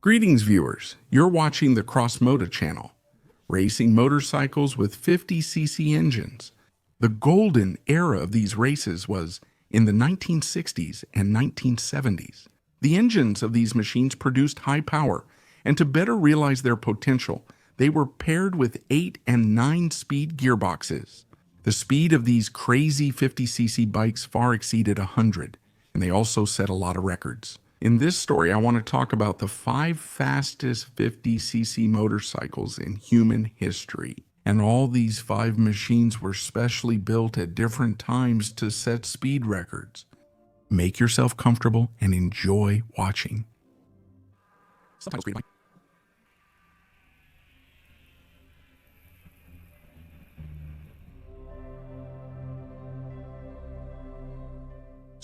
Greetings, viewers. You're watching the Cross-Moda channel, racing motorcycles with 50cc engines. The golden era of these races was in the 1960s and 1970s. The engines of these machines produced high power, and to better realize their potential, they were paired with 8 and 9-speed gearboxes. The speed of these crazy 50cc bikes far exceeded 100, and they also set a lot of records. In this story, I want to talk about the 5 fastest 50cc motorcycles in human history. And all these 5 machines were specially built at different times to set speed records. Make yourself comfortable and enjoy watching.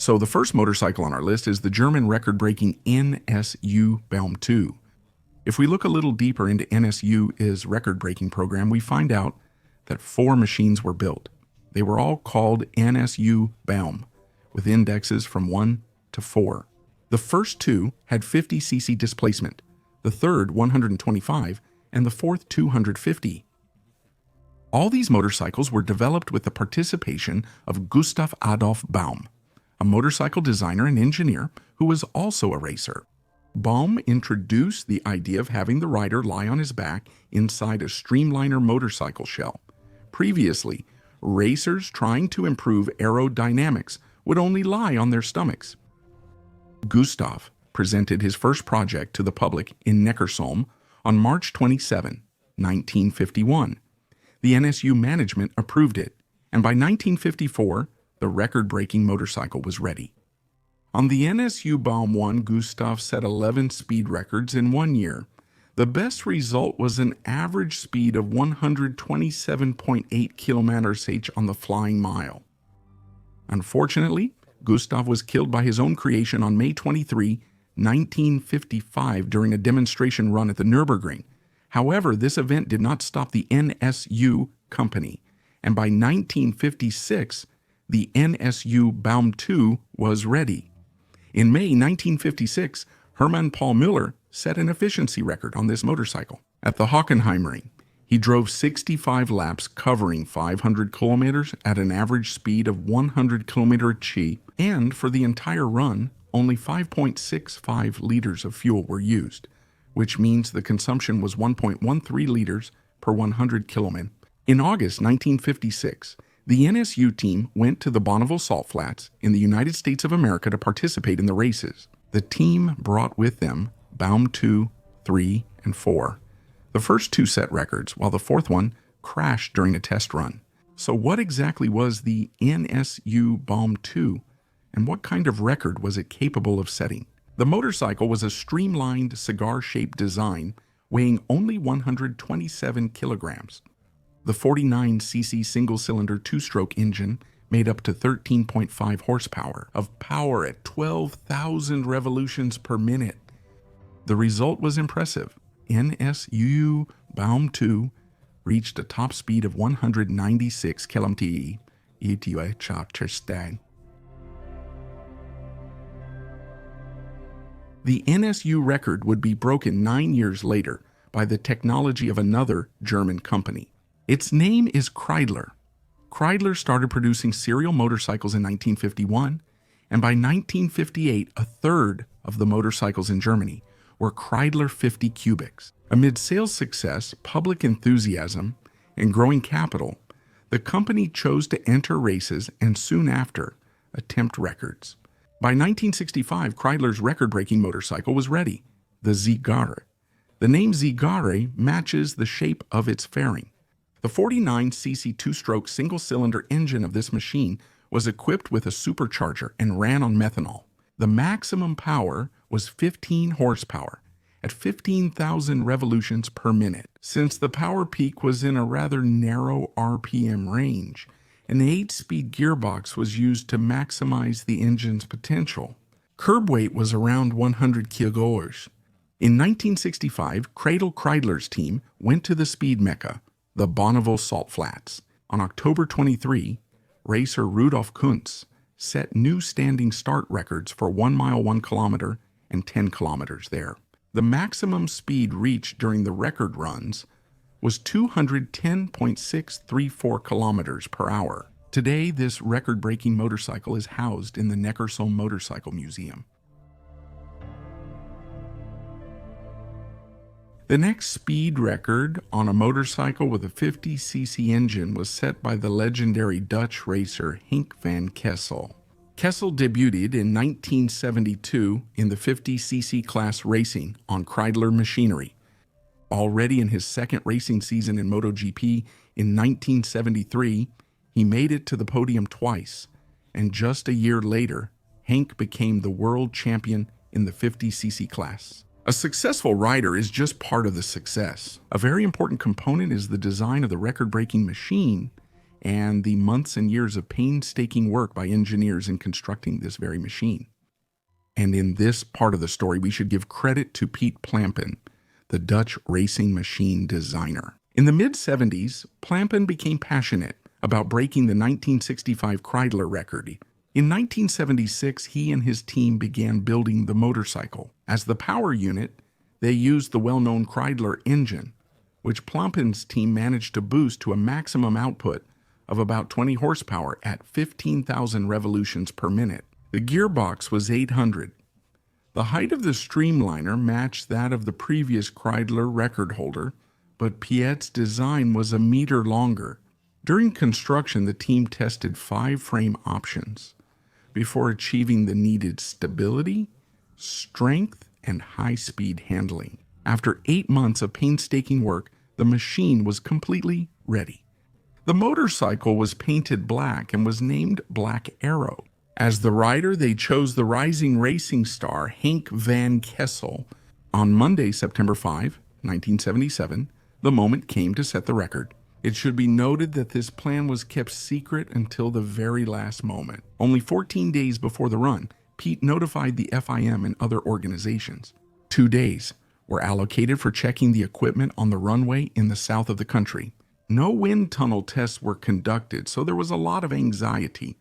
So the first motorcycle on our list is the German record-breaking NSU Baum-Two. If we look a little deeper into NSU's record-breaking program, we find out that 4 machines were built. They were all called NSU Baum, with indexes from 1 to 4. The first 2 had 50cc displacement, the third 125, and the fourth 250. All these motorcycles were developed with the participation of Gustav Adolf Baum, a motorcycle designer and engineer who was also a racer. Baum introduced the idea of having the rider lie on his back inside a Streamliner motorcycle shell. Previously, racers trying to improve aerodynamics would only lie on their stomachs. Gustav presented his first project to the public in Neckarsulm on March 27, 1951. The NSU management approved it, and by 1954, the record-breaking motorcycle was ready. On the NSU Baum-One, Gustav set 11 speed records in 1 year. The best result was an average speed of 127.8 km/h on the flying mile. Unfortunately, Gustav was killed by his own creation on May 23, 1955 during a demonstration run at the Nürburgring. However, this event did not stop the NSU company, and by 1956, the NSU Baum-Two was ready. In May 1956, Hermann Paul Müller set an efficiency record on this motorcycle. At the Hockenheimring, he drove 65 laps covering 500 kilometers at an average speed of 100 km/h, and for the entire run, only 5.65 liters of fuel were used, which means the consumption was 1.13 liters per 100 kilometers. In August 1956, the NSU team went to the Bonneville Salt Flats in the United States of America to participate in the races. The team brought with them Baum-Two, 3, and 4. The first 2 set records, while the fourth one crashed during a test run. So what exactly was the NSU Baum-Two, and what kind of record was it capable of setting? The motorcycle was a streamlined cigar-shaped design weighing only 127 kilograms. The 49cc single-cylinder 2-stroke engine made up to 13.5 horsepower of power at 12,000 revolutions per minute. The result was impressive. NSU Baum-Two reached a top speed of 196 km/h. The NSU record would be broken 9 years later by the technology of another German company. Its name is Kreidler. Kreidler started producing serial motorcycles in 1951, and by 1958, a third of the motorcycles in Germany were Kreidler 50 cubics. Amid sales success, public enthusiasm, and growing capital, the company chose to enter races and soon after attempt records. By 1965, Kreidler's record-breaking motorcycle was ready, the Zigare. The name Zigare matches the shape of its fairing. The 49cc 2-stroke single-cylinder engine of this machine was equipped with a supercharger and ran on methanol. The maximum power was 15 horsepower at 15,000 revolutions per minute. Since the power peak was in a rather narrow RPM range, an 8-speed gearbox was used to maximize the engine's potential. Curb weight was around 100 kilograms. In 1965, Kreidler's team went to the speed mecca, the Bonneville Salt Flats. On October 23, racer Rudolf Kunz set new standing start records for 1 mile 1 kilometer and 10 kilometers there. The maximum speed reached during the record runs was 210.634 kilometers per hour. Today, this record-breaking motorcycle is housed in the Neckarsulm Motorcycle Museum. The next speed record on a motorcycle with a 50cc engine was set by the legendary Dutch racer Henk van Kessel. Kessel debuted in 1972 in the 50cc class racing on Kreidler machinery. Already in his second racing season in MotoGP in 1973, he made it to the podium twice, and just a year later, Henk became the world champion in the 50cc class. A successful rider is just part of the success. A very important component is the design of the record-breaking machine and the months and years of painstaking work by engineers in constructing this very machine. And in this part of the story, we should give credit to Piet Plampen, the Dutch racing machine designer. In the mid-70s, Plampen became passionate about breaking the 1965 Kreidler record. In 1976, he and his team began building the motorcycle. As the power unit, they used the well-known Kreidler engine, which Plampen's team managed to boost to a maximum output of about 20 horsepower at 15,000 revolutions per minute. The gearbox was 800. The height of the Streamliner matched that of the previous Kreidler record holder, but Piet's design was a meter longer. During construction, the team tested 5 frame options before achieving the needed stability, strength, and high-speed handling. After 8 months of painstaking work, the machine was completely ready. The motorcycle was painted black and was named Black Arrow. As the rider, they chose the rising racing star Henk van Kessel. On Monday, September 5, 1977, the moment came to set the record. It should be noted that this plan was kept secret until the very last moment. Only 14 days before the run, Piet notified the FIM and other organizations. 2 days were allocated for checking the equipment on the runway in the south of the country. No wind tunnel tests were conducted, so there was a lot of anxiety.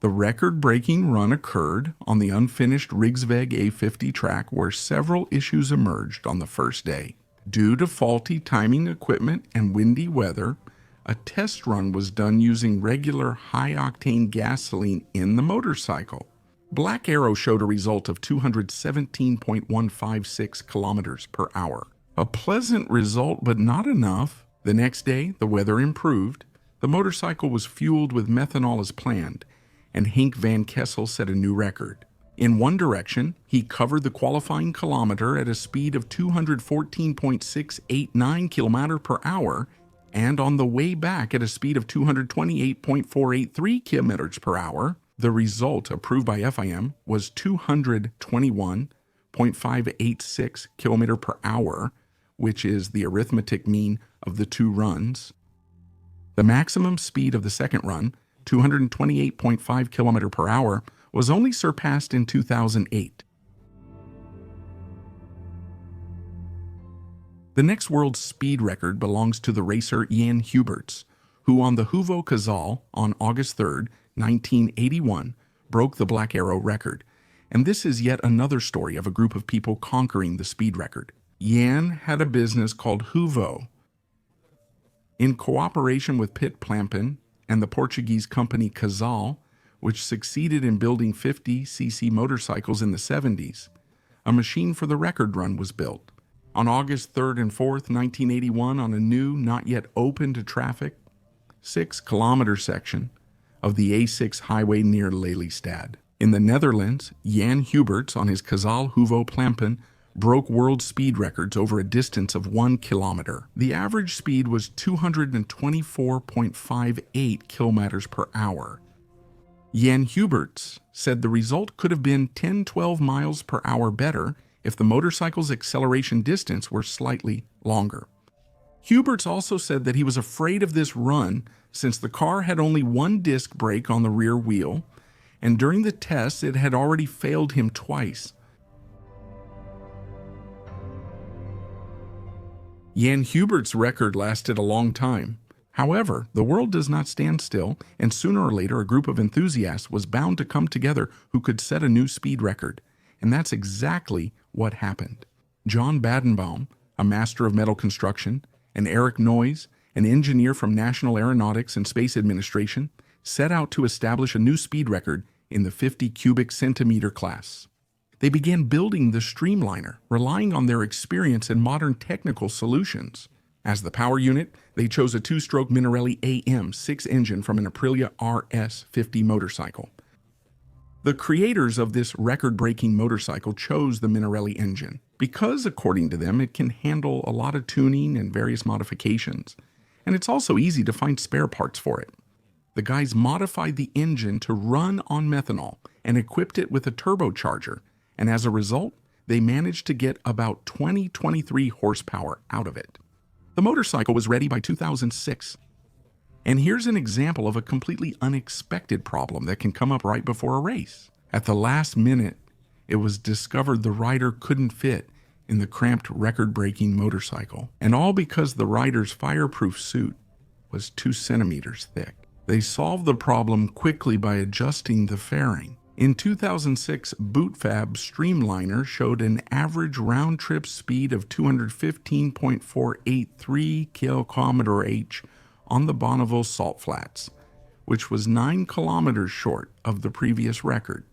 The record-breaking run occurred on the unfinished Riksweg A50 track where several issues emerged on the first day. Due to faulty timing equipment and windy weather, a test run was done using regular high-octane gasoline in the motorcycle. Black Arrow showed a result of 217.156 kilometers per hour. A pleasant result, but not enough. The next day, the weather improved. The motorcycle was fueled with methanol as planned, and Henk van Kessel set a new record. In one direction, he covered the qualifying kilometer at a speed of 214.689 km per hour, and on the way back at a speed of 228.483 km per hour. The result, approved by FIM, was 221.586 km per hour, which is the arithmetic mean of the 2 runs. The maximum speed of the second run, 228.5 km per hour, was only surpassed in 2008. The next world speed record belongs to the racer Jan Huberts, who on the Huvo Kazal on August 3, 1981, broke the Black Arrow record. And this is yet another story of a group of people conquering the speed record. Jan had a business called Huvo. In cooperation with Piet Plampen and the Portuguese company Kazal, which succeeded in building 50cc motorcycles in the 70s, a machine for the record run was built. On August 3rd and 4th, 1981, on a new, not yet open to traffic, 6-kilometer section of the A6 highway near Lelystad. In the Netherlands, Jan Huberts on his Kazal Huvo Plampen broke world speed records over a distance of 1 kilometer. The average speed was 224.58 kilometers per hour. Jan Huberts said the result could have been 10-12 miles per hour better if the motorcycle's acceleration distance were slightly longer. Huberts also said that he was afraid of this run since the car had only one disc brake on the rear wheel, and during the tests it had already failed him twice. Jan Huberts' record lasted a long time. However, the world does not stand still, and sooner or later a group of enthusiasts was bound to come together who could set a new speed record. And that's exactly what happened. John Badenbaum, a master of metal construction, and Eric Noyes, an engineer from National Aeronautics and Space Administration, set out to establish a new speed record in the 50 cubic centimeter class. They began building the Streamliner, relying on their experience and modern technical solutions. As the power unit, they chose a two-stroke Minarelli AM6 engine from an Aprilia RS50 motorcycle. The creators of this record-breaking motorcycle chose the Minarelli engine because, according to them, it can handle a lot of tuning and various modifications, and it's also easy to find spare parts for it. The guys modified the engine to run on methanol and equipped it with a turbocharger, and as a result, they managed to get about 23 horsepower out of it. The motorcycle was ready by 2006. And here's an example of a completely unexpected problem that can come up right before a race. At the last minute, it was discovered the rider couldn't fit in the cramped record-breaking motorcycle, and all because the rider's fireproof suit was 2 centimeters thick. They solved the problem quickly by adjusting the fairing. In 2006, BootFab Streamliner showed an average round-trip speed of 215.483 km/h on the Bonneville Salt Flats, which was 9 kilometers short of the previous record.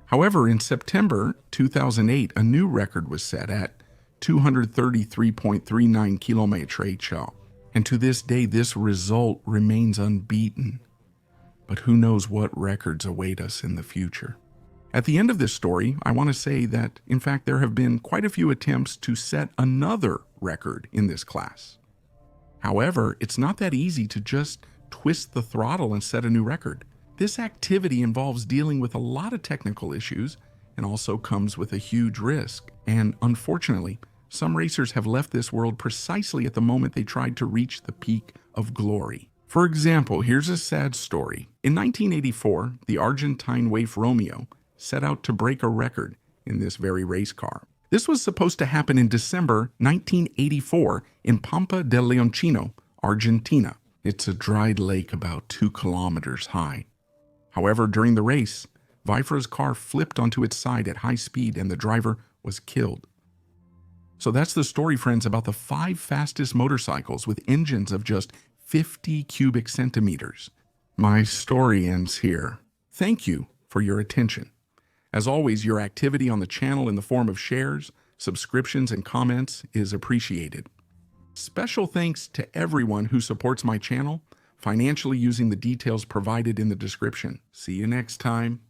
However, in September 2008, a new record was set at 233.39 km/h, and to this day, this result remains unbeaten. But who knows what records await us in the future. At the end of this story, I want to say that, in fact, there have been quite a few attempts to set another record in this class. However, it's not that easy to just twist the throttle and set a new record. This activity involves dealing with a lot of technical issues and also comes with a huge risk. And unfortunately, some racers have left this world precisely at the moment they tried to reach the peak of glory. For example, here's a sad story. In 1984, the Argentine waif Romeo set out to break a record in this very race car. This was supposed to happen in December 1984 in Pampa del Leoncino, Argentina. It's a dried lake about 2 kilometers high. However, during the race, Vifra's car flipped onto its side at high speed and the driver was killed. So that's the story, friends, about the 5 fastest motorcycles with engines of just 50 cubic centimeters. My story ends here. Thank you for your attention. As always, your activity on the channel in the form of shares, subscriptions, and comments is appreciated. Special thanks to everyone who supports my channel financially using the details provided in the description. See you next time.